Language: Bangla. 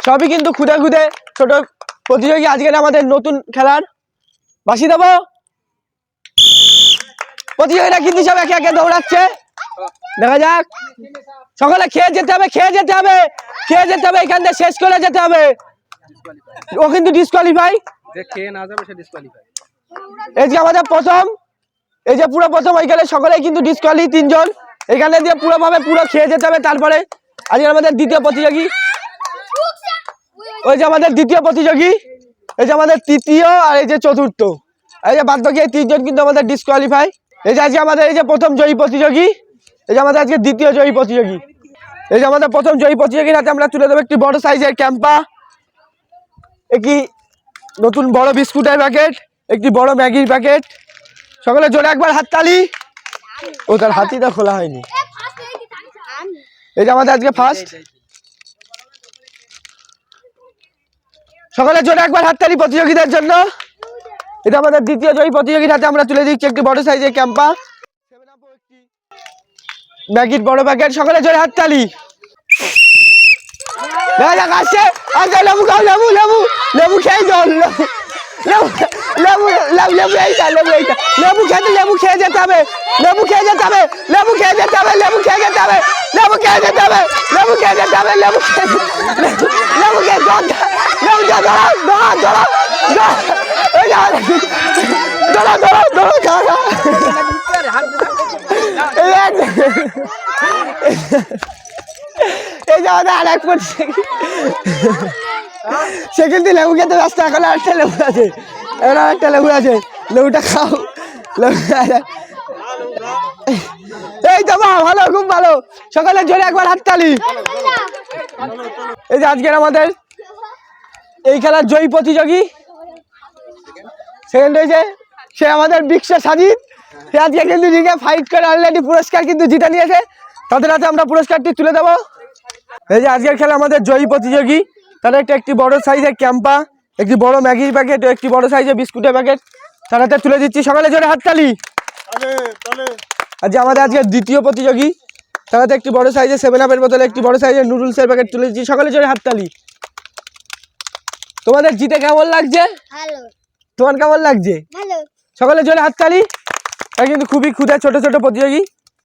সবই কিন্তু খুদে খুদে ছোট প্রতিযোগী। আজকের আমাদের নতুন খেলার বাসি দেবো। প্রতিযোগীরা কিন্তু সব একে একে দৌড়াচ্ছে, দেখা যাক। সকলে খেয়ে যেতে হবে, খেয়ে যেতে হবে, খেয়ে যেতে হবে, এখান থেকে শেষ করে যেতে হবে। ও কিন্তু ডিসকোয়ালিফাই, এই যে আমাদের প্রথম, এই যে পুরো প্রথম ওইখানে সকলেই কিন্তু ডিসকোয়ালি, 3 জন এখানে দিয়ে পুরোভাবে পুরো খেয়ে যেতে হবে। তারপরে আজকে আমাদের দ্বিতীয় প্রতিযোগী, ওই যে আমাদের দ্বিতীয় প্রতিযোগী, এই যে আমাদের তৃতীয় আর এই যে চতুর্থ, এই যে বাদ বাকি 3 জন কিন্তু আমাদের ডিসকোয়ালিফাই। এই যে আজকে আমাদের এই যে প্রথম জয়ী প্রতিযোগী, এই যে আমাদের আজকে দ্বিতীয় জয়ী প্রতিযোগী, এই যে আমাদের প্রথম জয়ী প্রতিযোগীর হাতে আমরা তুলে দেবো একটি বড় সাইজের ক্যাম্পা, একটি নতুন বড় বিস্কুটের প্যাকেট, একটি বড় ম্যাগির প্যাকেট। সকলে জোরে একবার হাততালি। ও তার হাতিটা খোলা হয়নি। এই যে আমাদের আজকে ফার্স্ট, সকলে জোরে একবার হাততালি প্রতিযোগীদের জন্য। এটা আমাদের দ্বিতীয় জয়ী প্রতিযোগীর হাতে আমরা তুলে দিচ্ছি একটি বড় সাইজের ক্যাম্পা, ম্যাগির বড় প্যাকেট। সকলে জোরে হাততালি। দেখা যাক আসছে, আসছে। লেবু খাও, লেবু লেবু লেবু খেয়ে যাও, লেবু লেবু লেবু লেবু এইটা, লেবু এইটা, লেবু খেতে, লেবু খেয়ে যেতে হবে, লেবু খেয়ে যেতে হবে, লেবু খেয়ে যেতে হবে, লেবু খেয়ে যেতে হবে, লেবু খেয়ে যেতে হবে, লেবু খেয়ে যেতে হবে, লেবু খেয়ে, লেবু খেয়ে জল, লেবু খেয়ে ধরো ধরো ধরো ধরো ধরো ধরো খাওয়া। এই যে আমাদের আরেক সে কিন্তু লেবু খেতে ব্যস্ত। এখন আরেকটা লেবু আছে, এখন আরেকটা লেবু আছে, লেবুটা খাও। এই তো ভালো, খুব ভালো। সকালে জোরে একবার হাততালি। এই যে আজকের আমাদের এই খেলার জয়ী প্রতিযোগী সেকেন্ড হয়েছে, সে আমাদের বিশ্ব সাজিদ। সে আজকে কিন্তু রিঙে ফাইট করে অলরেডি পুরস্কার কিন্তু জিতে নিয়েছে। তাদের হাতে আমরা পুরস্কারটি তুলে দেবো। এই যে আজকের খেলা আমাদের জয়ী প্রতিযোগী, তারা একটি বড় সাইজের ক্যাম্পা, একটি বড় ম্যাগির প্যাকেট, একটি বড় সাইজের বিস্কুটের প্যাকেট তার হাতে তুলে দিচ্ছি। সকালে জোরে হাততালি। আজ আমাদের আজকের দ্বিতীয় প্রতিযোগী, তার হাতে একটি বড় সাইজের 7-আপের বোতলে, একটি বড় সাইজের নুডলসের প্যাকেট তুলে দিচ্ছি। সকালে জোরে হাততালি। তোমাদের জিতে কেমন লাগছে? তোমার কেমন লাগছে? সকলে জোরে হাততালি। তারা কিন্তু খুবই ক্ষুদে ছোট ছোট প্রতিযোগী।